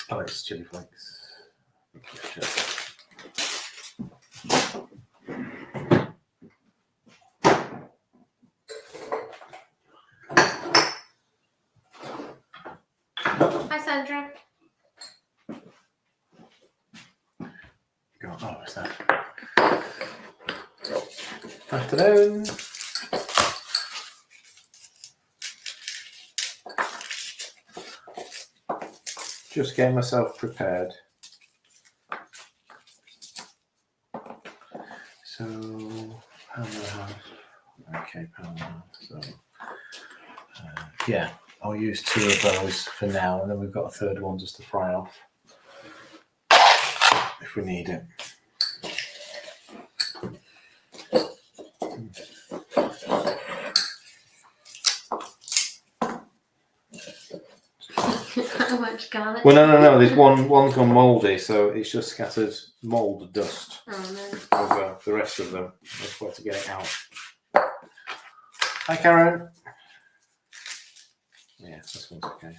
Oh, it's chili flakes. Hi, Sandra. God, oh, what's that? Afternoon. Just getting myself prepared. So, pound and a half. Okay, pound and a half. So, yeah, I'll use 2 of those for now, and then we've got a third one just to fry off if we need it. How much garlic? Well, no. There's one's gone mouldy, so it's just scattered mould dust over the rest of them. That's where to get it out. Hi, Karen. Yeah, this one's okay.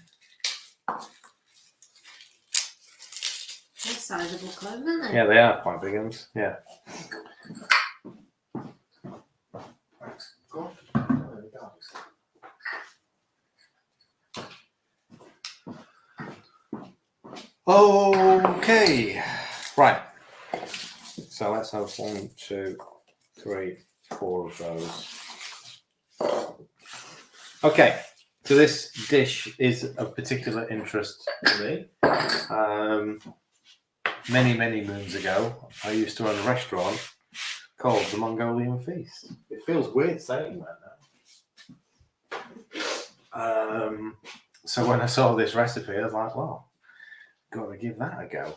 They're sizable cloves, aren't they? Yeah, they are quite big ones. Yeah. Okay, right. So let's have 1, 2, 3, 4 of those. Okay, so this dish is of particular interest to me. Many moons ago, I used to run a restaurant called the Mongolian Feast. It feels weird saying that now. So when I saw this recipe, I was like, well, got to give that a go.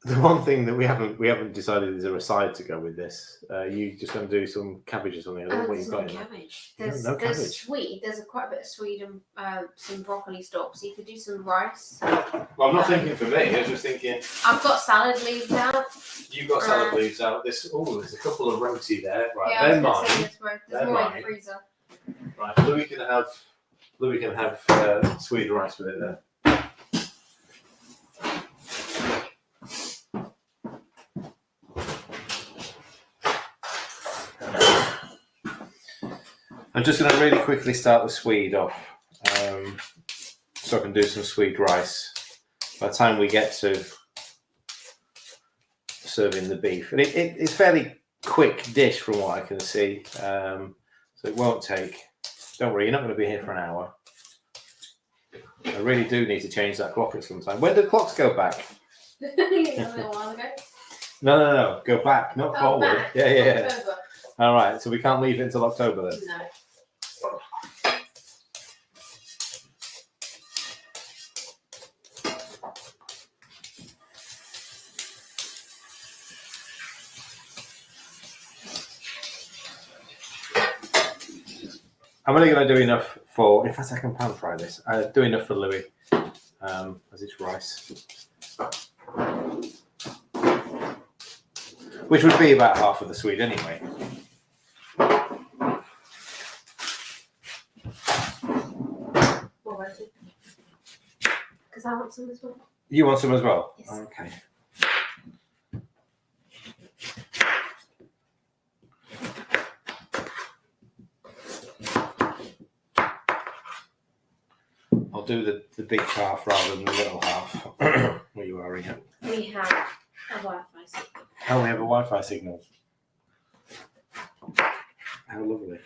The one thing that we haven't decided is a side to go with this. You just going to do some cabbage or something? I don't know what There's you've no got in there. cabbage. There's There's swede. There's quite a bit of swede and some broccoli stalks. So you could do some rice. Well, I'm not thinking for me. I was just thinking. I've got salad leaves out. You've got salad leaves out. There's a couple of roti there. Right, Yeah, they're mine. There's more in the freezer. Right, Louis can have sweet rice with it there. I'm just going to really quickly start the swede off, so I can do some swede rice by the time we get to serving the beef. And it's a fairly quick dish from what I can see, so it won't take. Don't worry, you're not going to be here for an hour. I really do need to change that clock at some time. When do clocks go back? A little while ago. No. Go back, not forward. Back. Yeah. October. All right, so we can't leave it until October then. No. I'm only going to do enough for. In fact, I can pan fry this. I do enough for Louis, as it's rice, which would be about half of the swede anyway. What about it? Because I want some as well. You want some as well? Yes. Okay. I'll do the big half rather than the little half. Where you are, Ian? We have a Wi-Fi signal. Oh, we have a Wi-Fi signal. How lovely.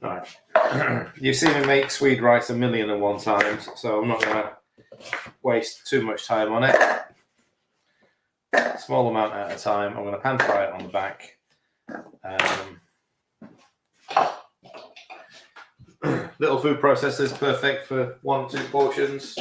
Right. You've seen me make swede rice 1,000,001 times, so I'm not going to waste too much time on it. Small amount at a time. I'm going to pan fry it on the back. Little food processors, perfect for 1-2 portions.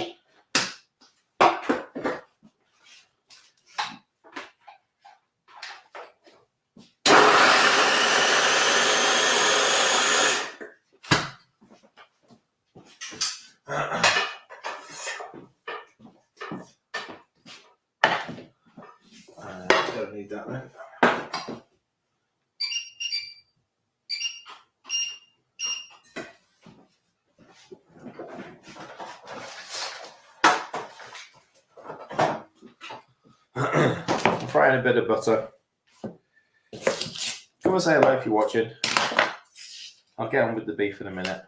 Don't need that then. I'm frying a bit of butter. Come and say hello if you're watching. I'll get on with the beef in a minute.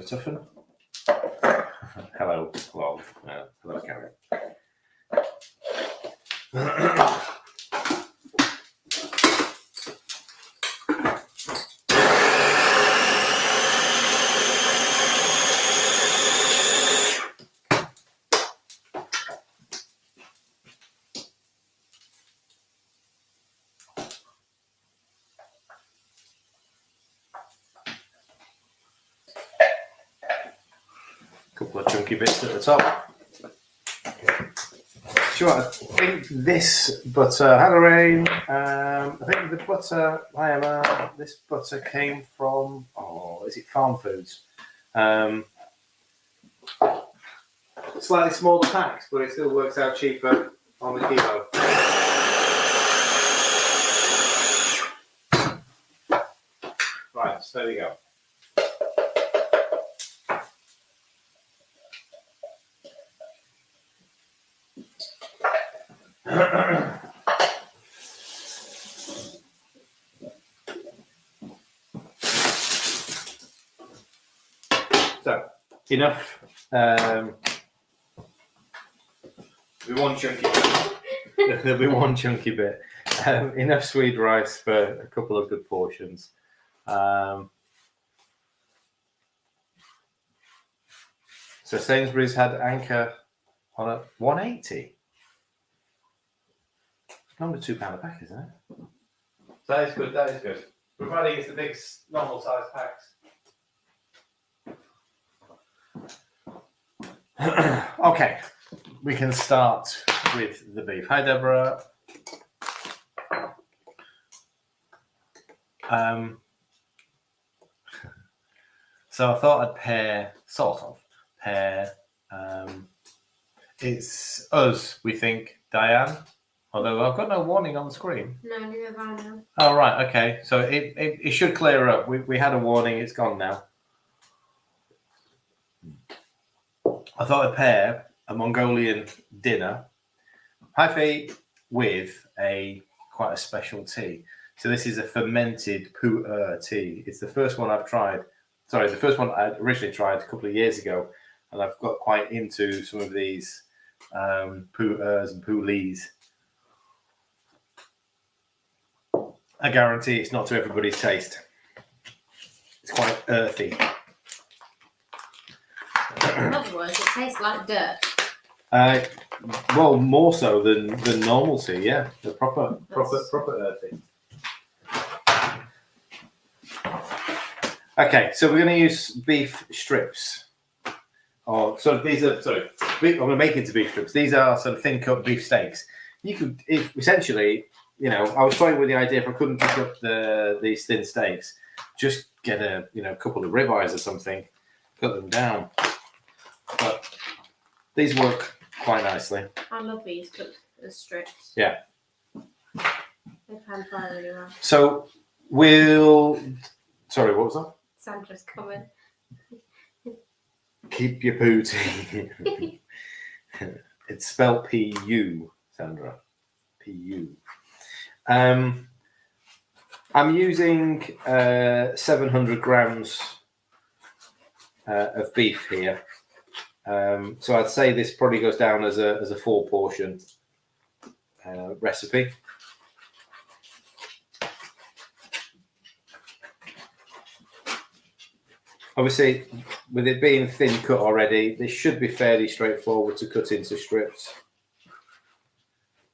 Toughen. Hello, log. Hello, carrot. Couple of chunky bits at the top. Sure, I think this butter had a rain. I think the butter this butter came from is it Farm Foods? Slightly smaller packs, but it still works out cheaper on the kilo. Right, so there we go. So enough. There'll be one chunky bit. Enough sweet rice for a couple of good portions. So Sainsbury's had Anchor on a 180. Number £2 a pack, isn't it? That is good. That is good. Providing it's the big normal size packs. Okay, we can start with the beef. Hi, Deborah. So I thought I'd pair. It's us, we think, Diane. Although I've got no warning on the screen. No, neither have I now. Oh, right, okay. So it should clear up. We had a warning, it's gone now. I thought I'd pair a Mongolian dinner, Haifi, with quite a special tea. So this is a fermented pu tea. It's the first one I've tried. Sorry, the first one I originally tried a couple of years ago, and I've got quite into some of these pu-ers and pu-lees. I guarantee it's not to everybody's taste. It's quite earthy. In other words, it tastes like dirt. Well, more so than normal tea, yeah. The proper earthy. Okay, so we're going to use beef strips. I'm going to make it into beef strips. These are sort of thin cut beef steaks. You could, essentially, I was toying with the idea if I couldn't pick up these thin steaks, just get a couple of ribeyes or something, cut them down. But these work quite nicely. I love these cooked as strips. Yeah. They pan fry really well. So sorry, what was that? Sandra's coming. Keep your booty. It's spelled P-U, Sandra. P-U. I'm using 700 grams of beef here. So I'd say this probably goes down as a 4-portion recipe. Obviously, with it being thin cut already, this should be fairly straightforward to cut into strips.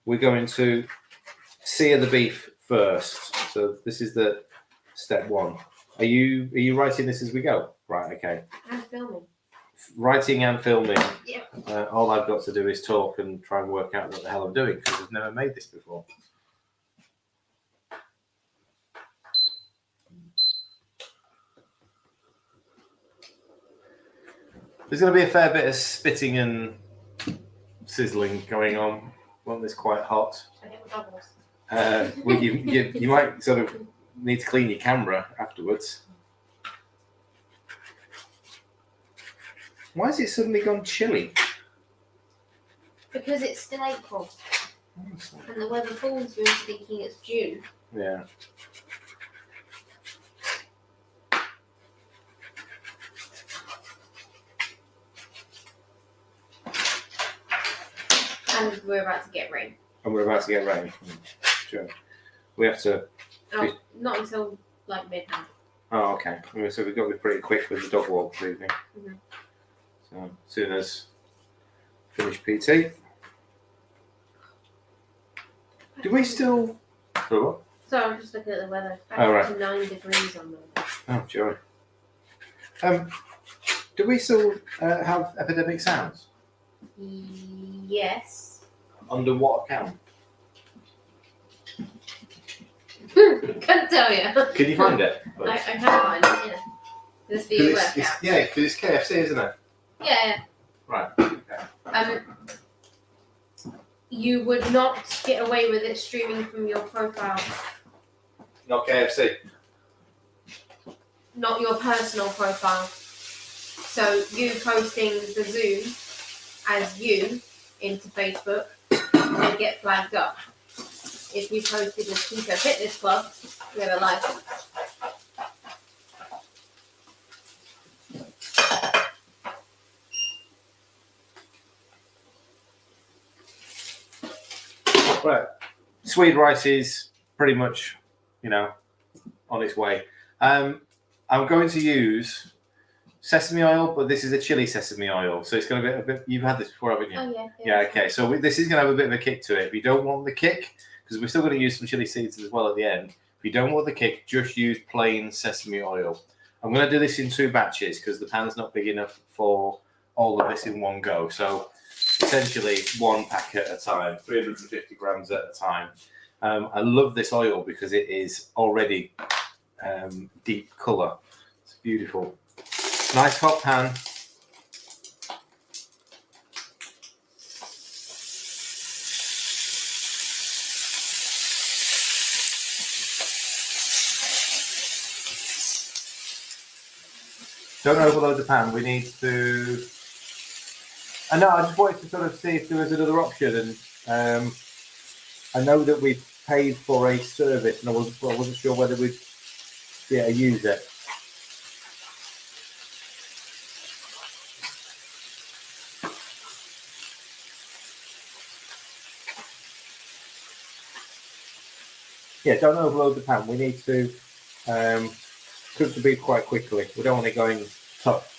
We're going to sear the beef first. So this is the step 1. Are you writing this as we go? Right, okay. I'm filming. Writing and filming. Yeah. All I've got to do is talk and try and work out what the hell I'm doing because I've never made this before. There's going to be a fair bit of spitting and sizzling going on. Want this quite hot. I get the bubbles. Well, you might sort of need to clean your camera afterwards. Why has it suddenly gone chilly? Because it's still April. And the weather fools you into thinking it's June. Yeah. And we're about to get rain. And we're about to get rain. Sure. We have to. Oh, not until like midnight. Oh, okay. So we've got to be pretty quick with the dog walk this evening. Mhm. So as soon as finish PT. Do we still? For what? So I'm just looking at the weather. Oh, right. To 9 degrees on there. Oh, joy. Do we still have epidemic sounds? Yes. Under what account? Couldn't tell you. Can you find it? I can't find it, yeah. This for your workout. Yeah, because it's KFC, isn't it? Yeah. Right. Okay. You would not get away with it streaming from your profile. Not KFC. Not your personal profile. So you posting the Zoom as you into Facebook will get flagged up. If you posted as Keto Fitness Club, you have a license. Right. Swede rice is pretty much, on its way. I'm going to use sesame oil, but this is a chili sesame oil, so it's going to be a bit. You've had this before, haven't you? Oh yeah. Yeah. Okay. So this is going to have a bit of a kick to it. If you don't want the kick, because we're still going to use some chili seeds as well at the end. If you don't want the kick, just use plain sesame oil. I'm going to do this in 2 batches because the pan's not big enough for all of this in one go. So essentially 1 packet at a time, 350 grams at a time. I love this oil because it is already deep colour. It's beautiful. Nice hot pan. Don't overload the pan. We need to. I know. I just wanted to sort of see if there was another option, and I know that we paid for a service, and I wasn't sure whether we'd be able to use it. Yeah, don't overload the pan. We need to cook the beef quite quickly. We don't want it going tough.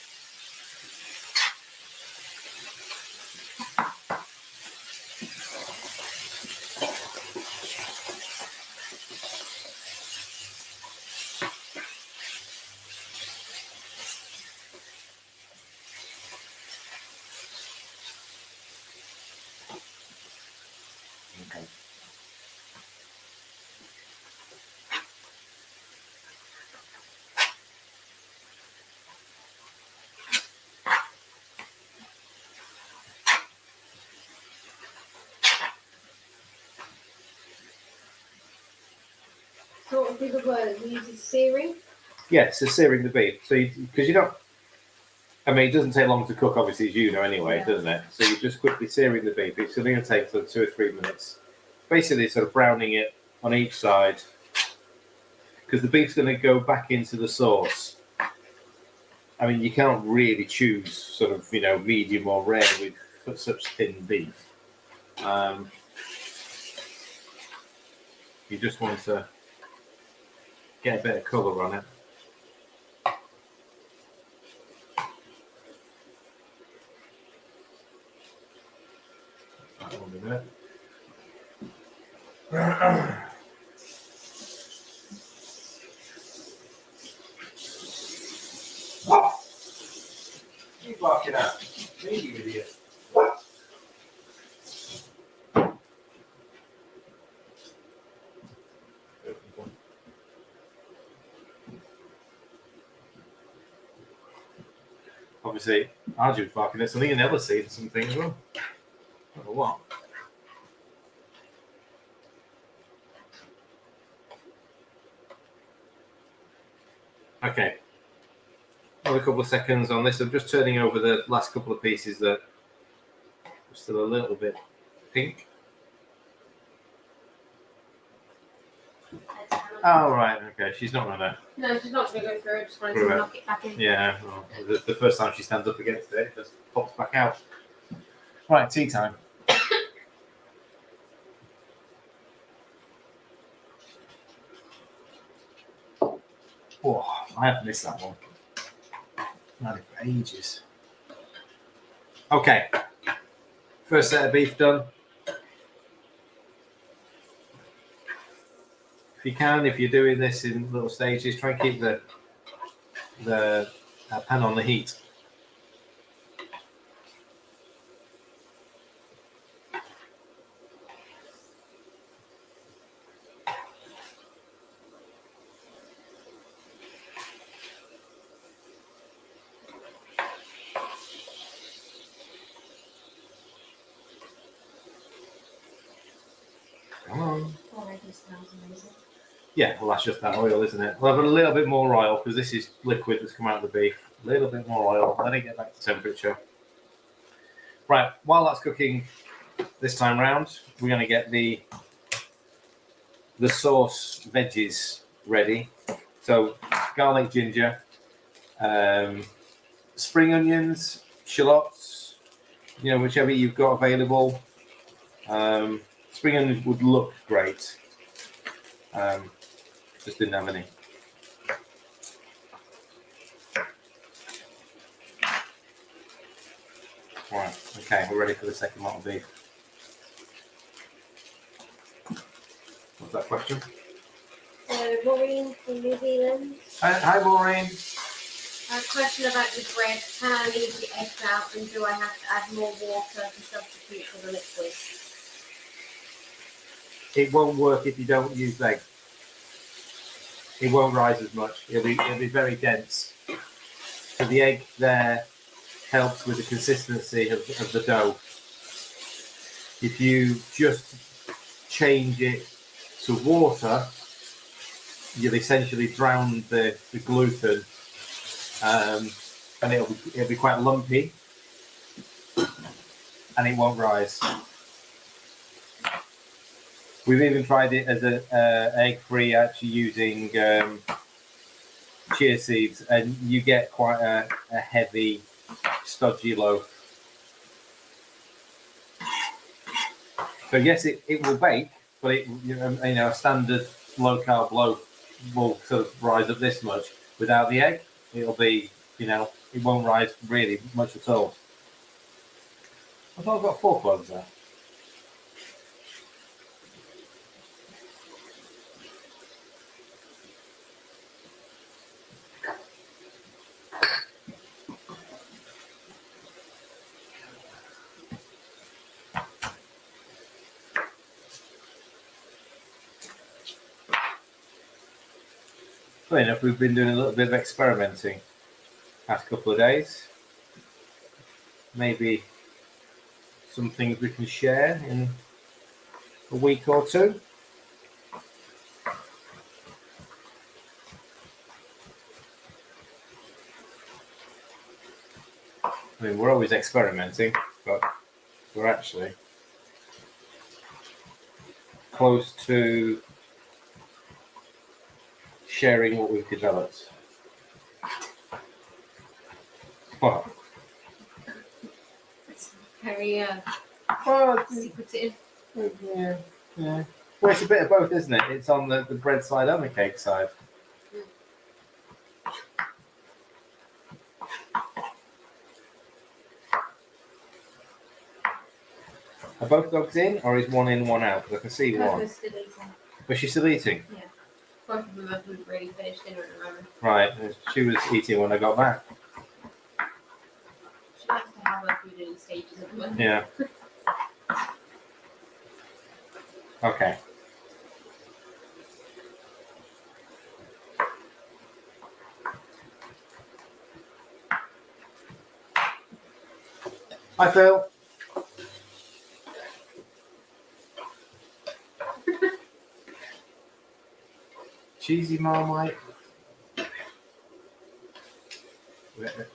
Okay. So what would be the word? We use searing? Yeah, so searing the beef. So because you don't, I mean, it doesn't take long to cook, obviously, as you know anyway, Yeah. doesn't it? So you're just quickly searing the beef. It's only going to take sort of 2 or 3 minutes. Basically, sort of browning it on each side because the beef's going to go back into the sauce. I mean, you can't really choose sort of, medium or rare with such thin beef. You just want to get a bit of colour on it. That one in it. What? You barking at me, you idiot. Obviously, Arju's barking at something, and Ella's seen something as well. I don't know what. Okay. Another couple of seconds on this. I'm just turning over the last couple of pieces that are still a little bit pink. Oh, right. Okay. She's not gonna. No, she's not going to go through it. Just wanted to knock it back in. Yeah. Well, the first time she stands up against it, it just pops back out. Right. Tea time. Oh, I have missed that one. I've had it for ages. Okay. First set of beef done. If you can, if you're doing this in little stages, try and keep the pan on the heat. Come on. Already smells amazing. Yeah, well, that's just that oil, isn't it? We'll have a little bit more oil because this is liquid that's come out of the beef. A little bit more oil. Let it get back to temperature. Right, while that's cooking this time round, we're going to get the sauce veggies ready. So, garlic, ginger, spring onions, shallots, whichever you've got available. Spring onions would look great. Just didn't have any. Right, okay, we're ready for the second lot of beef. What's that question? Maureen from New Zealand. Hi, Maureen. A question about the bread. Can I leave the eggs out and do I have to add more water to substitute for the liquid? It won't work if you don't use egg. It won't rise as much. It'll be very dense. So the egg there helps with the consistency of the dough. If you just change it to water, you'll essentially drown the gluten, and it'll be quite lumpy, and it won't rise. We've even tried it as an egg-free, actually using chia seeds, and you get quite a heavy, stodgy loaf. So yes, it will bake, but a standard low-carb loaf will sort of rise up this much. Without the egg, it'll be, it won't rise really much at all. I thought I've got 4 cloves there. Funny enough, we've been doing a little bit of experimenting past couple of days. Maybe some things we can share in a week or two. I mean, we're always experimenting, but we're actually close to sharing what we've developed. What? It's very Well, secretive. yeah. Well, it's a bit of both, isn't it? It's on the bread side and the cake side. Are both dogs in, or is one in, one out? Because I can see one. Coco's still eating. But she's still eating. Both of them haven't really finished dinner at the moment. Right. She was eating when I got back. She likes to have her food in stages at the moment. Yeah. Okay. Hi, Phil. Cheesy Marmite.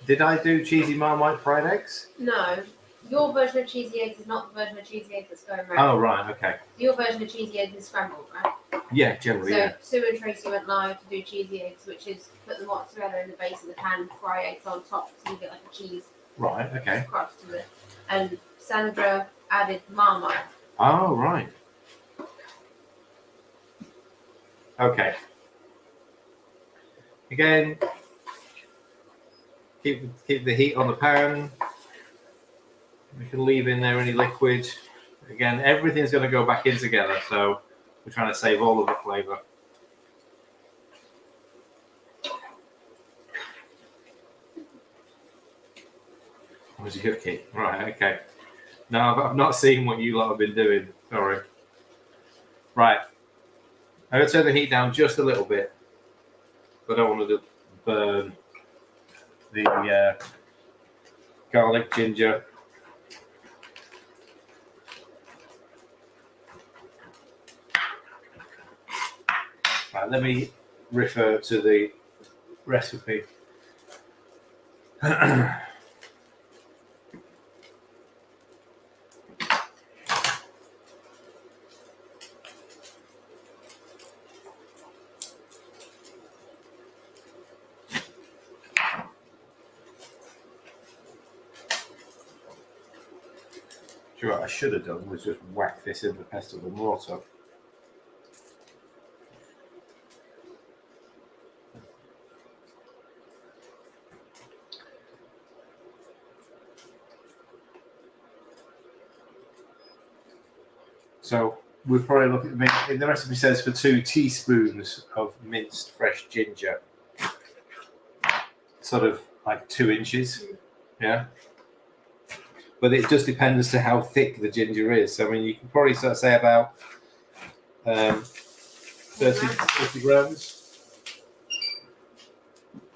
Did I do cheesy Marmite fried eggs? No. Your version of cheesy eggs is not the version of cheesy eggs that's going around. Oh, right. Okay. Your version of cheesy eggs is scrambled, right? Yeah, generally, So yeah. Sue and Tracy went live to do cheesy eggs, which is put the mozzarella in the base of the pan, fry eggs on top, so you get like a cheese Right. Okay. crust to it. And Sandra added Marmite. Oh, right. Okay. Again, keep the heat on the pan. We can leave in there any liquid. Again, everything's going to go back in together, so we're trying to save all of the flavour. Was a cookie? Right. Okay. No, I've not seen what you lot have been doing. Sorry. Right. I'm going to turn the heat down just a little bit. I don't want to burn the garlic, ginger. Right, let me refer to the recipe. Sure, what I should have done was just whack this in the pestle and mortar. So we'll probably look at the recipe says for 2 teaspoons of minced fresh ginger, sort of like 2 inches, yeah. But it just depends as to how thick the ginger is. So I mean, you can probably sort of say about 30 grams.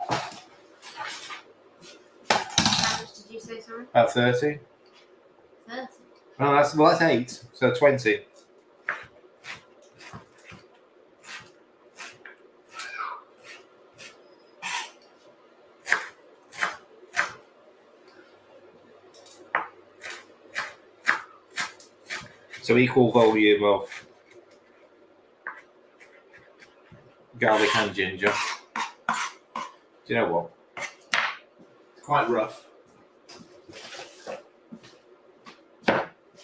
How much did you say, sorry? About 30. 30. Oh, that's 8, so 20. So equal volume of garlic and ginger. Do you know what? It's quite rough.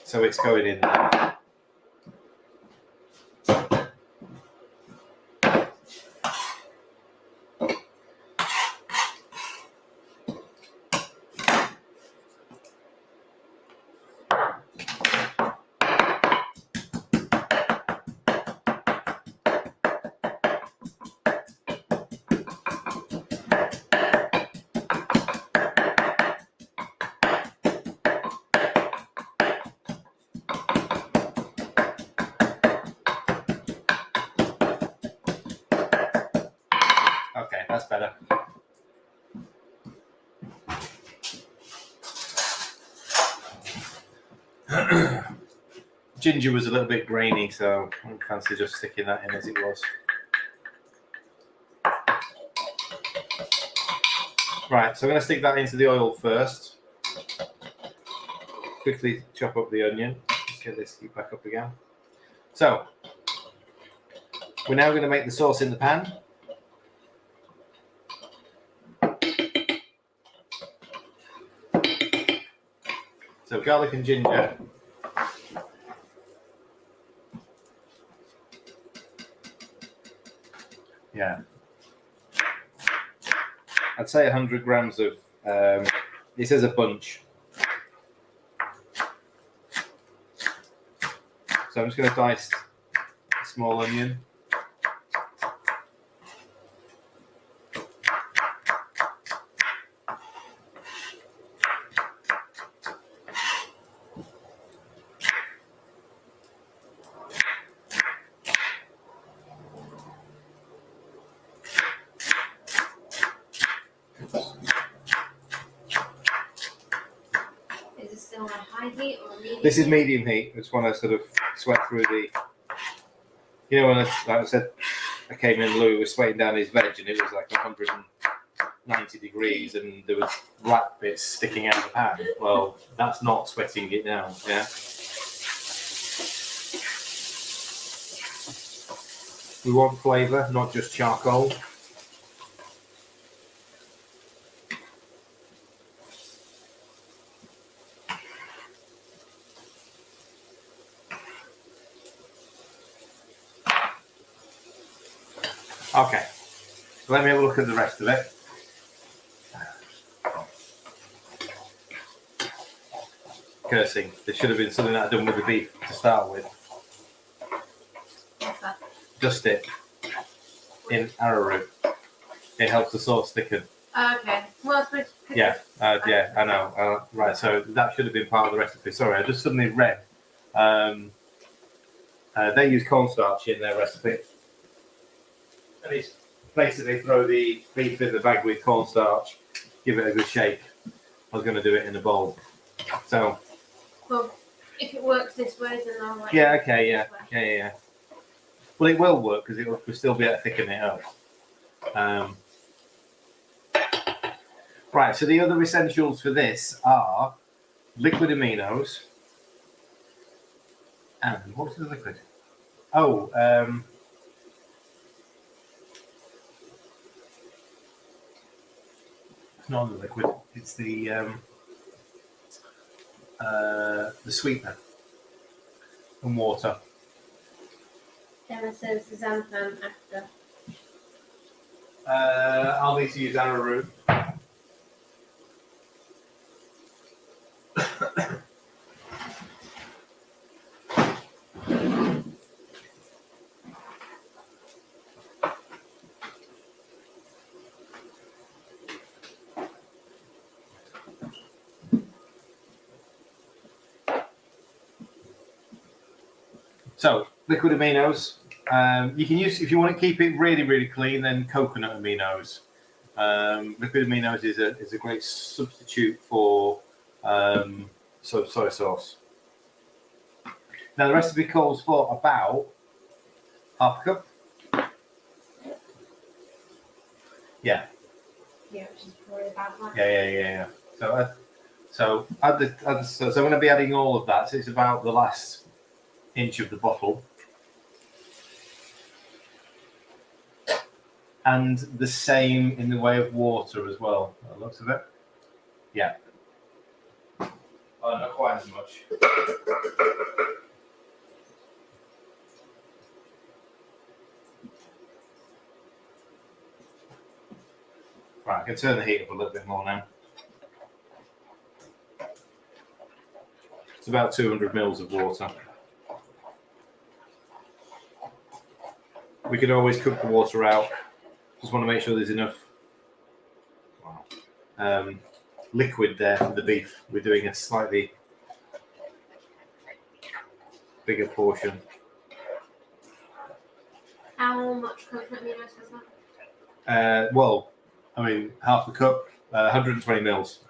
So it's going in there. Okay, that's better. Ginger was a little bit grainy, so I don't fancy just sticking that in as it was. Right, so I'm going to stick that into the oil first. Quickly chop up the onion. Let's get this heat back up again. So, we're now going to make the sauce in the pan. So garlic and ginger. Yeah. I'd say 100 grams of, this is a bunch. So I'm just going to dice a small onion. Is it still on high heat or medium? This is medium heat. I just want to sort of sweat through the, you know, when like I said, I came in, Louis was sweating down his veg and it was like 190 degrees and there was black bits sticking out of the pan. Well, that's not sweating it down, yeah? We want flavour, not just charcoal. Okay, so let me have a look at the rest of it. Cursing. There should have been something that I'd done with the beef to start with. What's that? Just it in arrowroot. It helps the sauce thicken. Okay. Well, it's pretty. Yeah, yeah, I know. Right, so that should have been part of the recipe. Sorry, I just suddenly read. They use cornstarch in their recipe. And it's basically throw the beef in the bag with cornstarch, give it a good shake. I was going to do it in a bowl. So. Well, if it works this way, then I'll like. Yeah, okay, yeah. Well, it will work because it will still be able to thicken it up. Right, so the other essentials for this are liquid aminos. And what's the liquid? Oh, it's not the liquid. It's the sweetener and water. Then it says xanthan after. I'll need to use arrowroot. So, liquid aminos. You can use, if you want to keep it really, really clean, then coconut aminos. Liquid aminos is a great substitute for soy sauce. Now, the recipe calls for about half a cup. Yeah. Yeah, which is probably about that. Yeah. So I'm going to be adding all of that. So it's about the last inch of the bottle. And the same in the way of water as well, by the looks of it. Yeah. Oh, not quite as much. Right, I can turn the heat up a little bit more now. It's about 200 mils of water. We could always cook the water out. Just want to make sure there's enough liquid there for the beef. We're doing a slightly bigger portion. How much coconut aminos was that? Well, I mean, half a cup, 120 mils.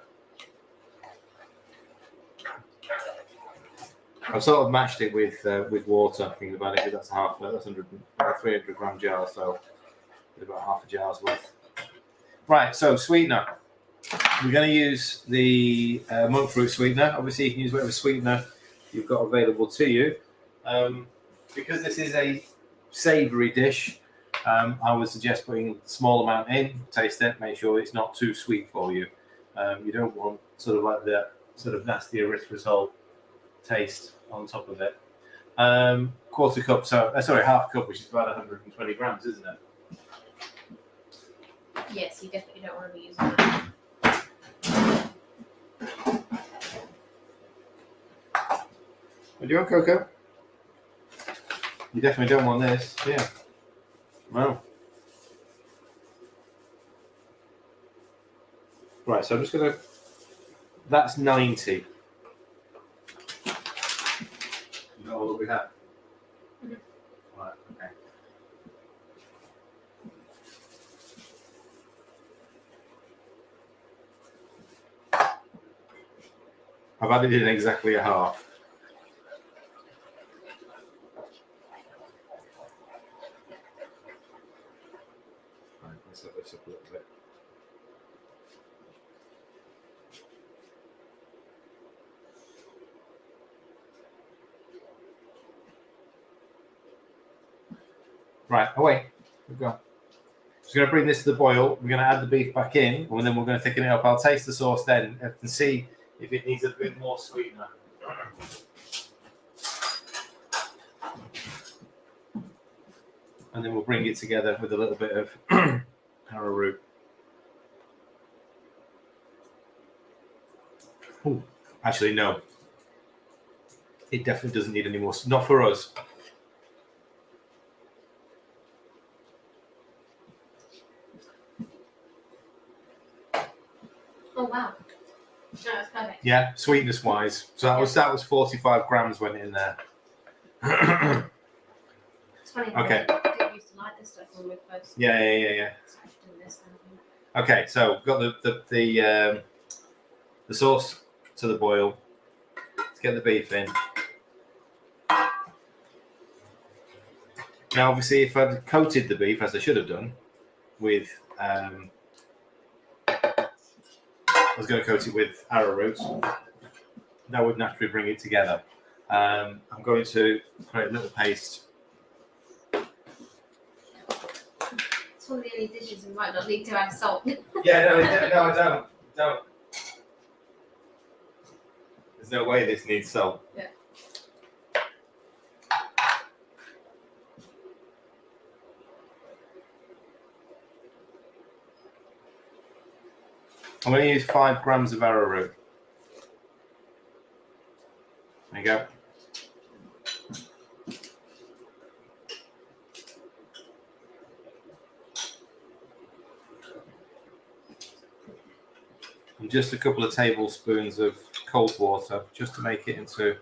I've sort of matched it with water, thinking about it, because that's 300 gram jar, so it's about half a jar's worth. Right, so sweetener. We're going to use the monk fruit sweetener. Obviously, you can use whatever sweetener you've got available to you. Because this is a savoury dish, I would suggest putting a small amount in, taste it, make sure it's not too sweet for you. You don't want sort of like the sort of nasty erythritol taste on top of it. Quarter cup, sorry, half cup, which is about 120 grams, isn't it? Yes, you definitely don't want to be using that. What do you want, Coco? You definitely don't want this, yeah. Well. Right, so I'm just going to... That's 90. Is that all that we have? Mm-hmm. Right, okay. I've added in exactly a half. Right, let's have this up a little bit. Right, away. We've gone. Just going to bring this to the boil. We're going to add the beef back in, and then we're going to thicken it up. I'll taste the sauce then and see if it needs a bit more sweetener. And then we'll bring it together with a little bit of arrowroot. Ooh, actually, no. It definitely doesn't need any more. Not for us. Oh wow. No, that's perfect. Yeah, sweetness wise. So that was 45 grams went in there. It's funny how Okay. I didn't used to like this stuff when we first Yeah. started doing this kind of thing. Okay, so got the sauce to the boil. Let's get the beef in. Now, obviously, if I'd coated the beef as I should have done with, I was going to coat it with arrowroot. That would naturally bring it together. I'm going to create a little paste. It's one of the only dishes you might not need to add salt. Yeah, no, I don't. There's no way this needs salt. Yeah. I'm going to use 5 grams of arrowroot. There you go. And just a couple of tablespoons of cold water, just to make it into,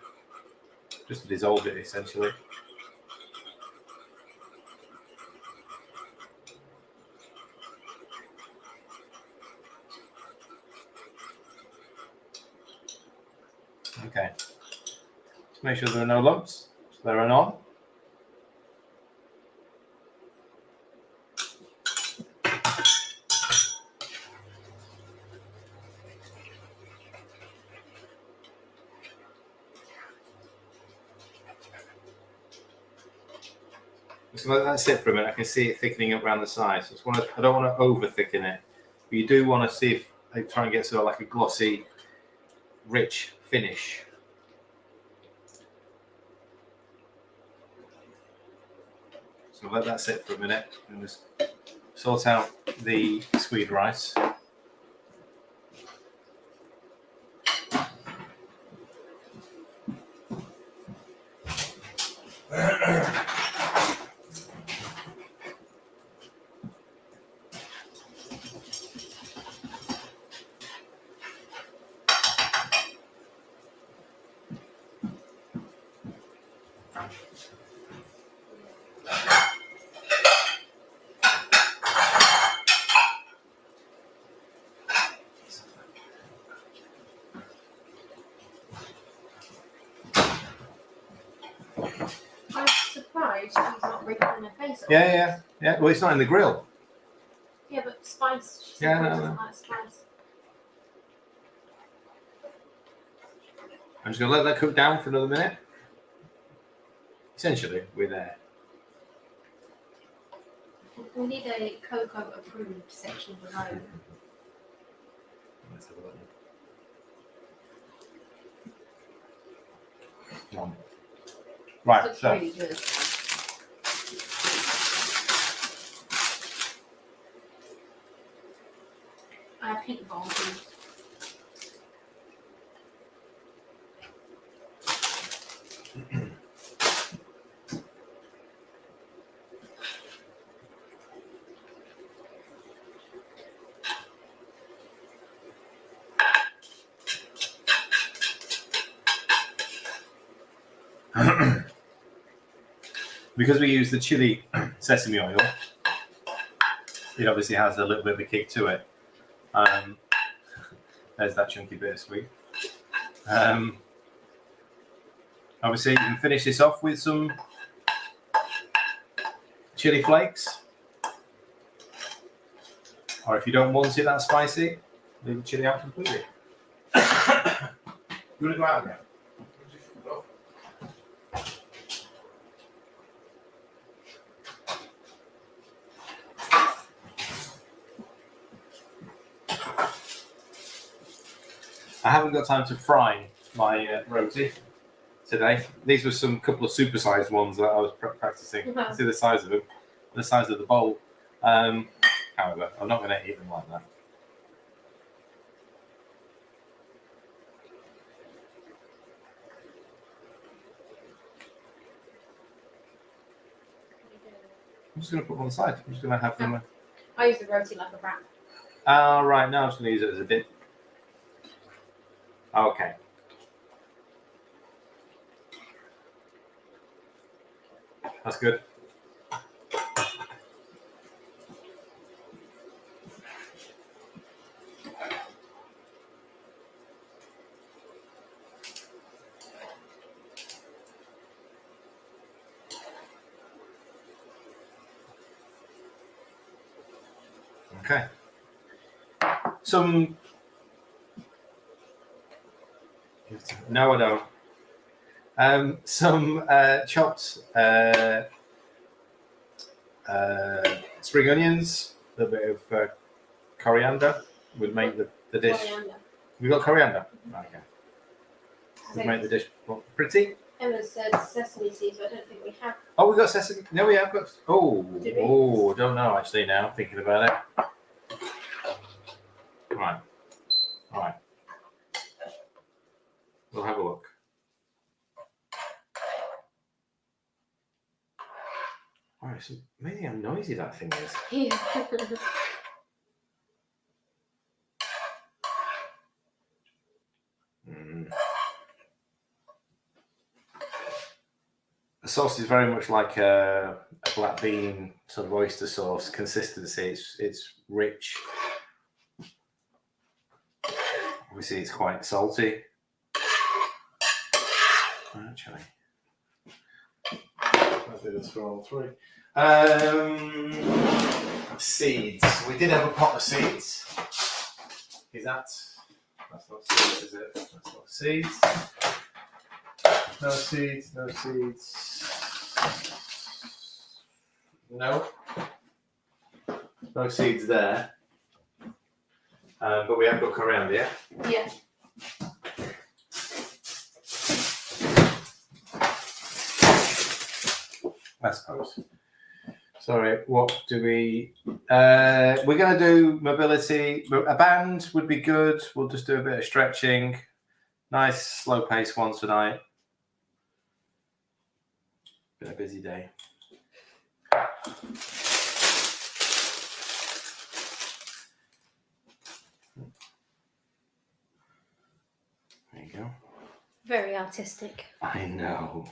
just to dissolve it essentially. Okay. Just make sure there are no lumps. So there are none. Just let that sit for a minute. I can see it thickening up around the sides. I don't want to over thicken it, but you do want to see if I try and get sort of like a glossy, rich finish. So let that sit for a minute and just sort out the sweet rice. I'm surprised she's not wrinkling her face off. Yeah. Well, it's not in the grill. Yeah, but spice. She Yeah, sometimes no. doesn't like spice. I'm just going to let that cook down for another minute. Essentially, we're there. We need a cocoa approved section below. Let's have a look. Right, Looks so really good. I have pink balls. because we use the chili sesame oil, it obviously has a little bit of a kick to it. There's that chunky bit of sweet. Obviously, you can finish this off with some chili flakes. Or if you don't want it that spicy, leave the chili out completely. You want to go out again? I haven't got time to fry my roti today. These were some couple of supersized ones that I was practicing. See the size of them, the size of the bowl. However, I'm not going to eat them like that. I'm just going to put them on the side. I'm just going to have them. I use the roti like a wrap. Oh, right. Now I'm just going to use it as a dip. Okay. That's good. Okay. No, I don't. Some chopped spring onions, a little bit of coriander would make the dish. Coriander. We got coriander. Okay. Would make the dish pretty. Emma said sesame seeds, but I don't think we have. Oh, we got sesame. No, we have got. Oh, Did we? oh, don't know actually. Now thinking about it. Right. All right. We'll have a look. All right. So maybe how noisy that thing is. Yeah. The sauce is very much like a black bean sort of oyster sauce consistency. It's rich. Obviously, it's quite salty. Actually, I did this for all three. Seeds. We did have a pot of seeds. Is that? That's not seeds, is it? That's not seeds. No seeds. No seeds. No. No seeds there. But we have got coriander, yeah? Yeah. I suppose. Sorry, what do we... we're going to do mobility. A band would be good. We'll just do a bit of stretching. Nice, slow-paced one tonight. Been a busy day. There you go. Very artistic. I know.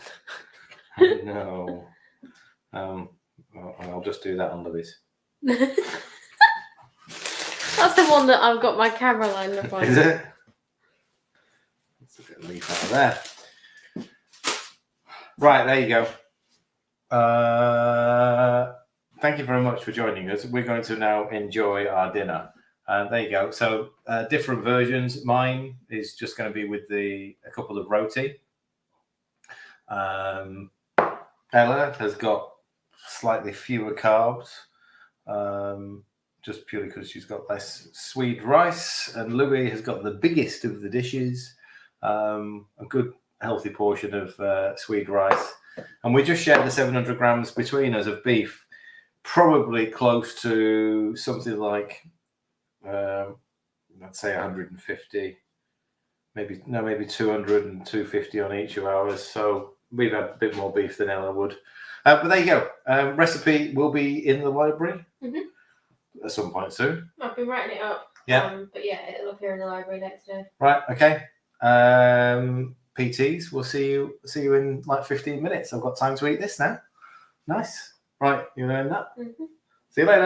I know. I'll just do that on Louis. That's the one that I've got my camera line up on. Is it? Let's look at a leaf out of there. Right, there you go. Thank you very much for joining us. We're going to now enjoy our dinner. There you go. So different versions. Mine is just going to be with a couple of roti. Ella has got slightly fewer carbs, just purely because she's got less sweet rice. And Louis has got the biggest of the dishes, a good healthy portion of Swede rice. And we just shared the 700 grams between us of beef, probably close to something like, I'd say 150, maybe 200 and 250 on each of ours. So we've had a bit more beef than Ella would. But there you go. Recipe will be in the library at some point soon. I've been writing it up. Yeah. But yeah, it'll appear in the library next day. Right. Okay. PTs, we'll see you in like 15 minutes. I've got time to eat this now. Nice. Right. You learn that. See you later.